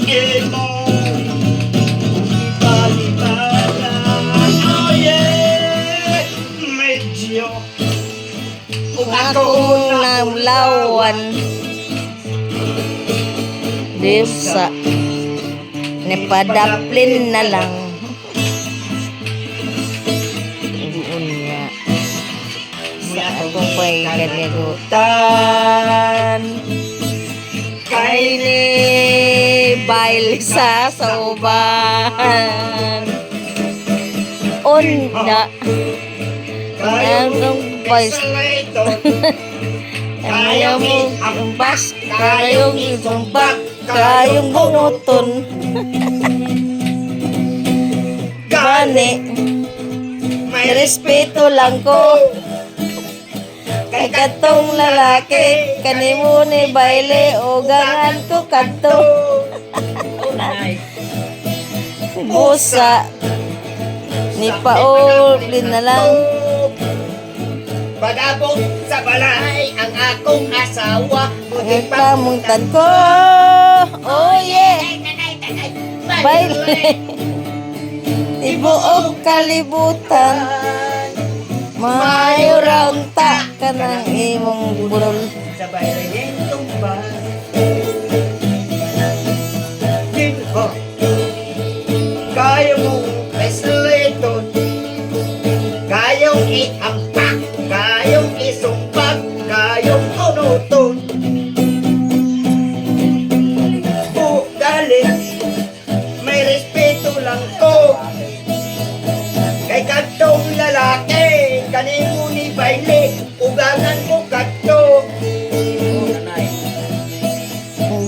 imong balibaran. Oh yeah, medyo kung ako namlawan desa nepadaplin na lang unya sa akong pagkaligutan kay ni bail sa sauban unya ang boys ayaw mo ang bas kayong itumbak kayong bunuton gani may respeto lang ko kay katong lalaki kanimo ni baile o gangan ko kadto busa ni paulin na lang pag-abot sa balay ang akong asawa ang pamungtan ko oh yeah baile tibuok kalibutan maayo ra unta ka ng imong burol sa bayan ng tumba Dinho kaya mong pesleton kayong iampak kayong isumpak kayong unuton dali may respeto lang ko kay katong lalaki kanimo ni baile ugangan mo kadto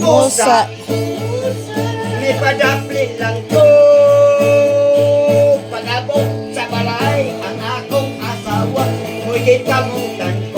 busa may padaplin lang ko pag-abot sa balay ang akong asawa mo kamutan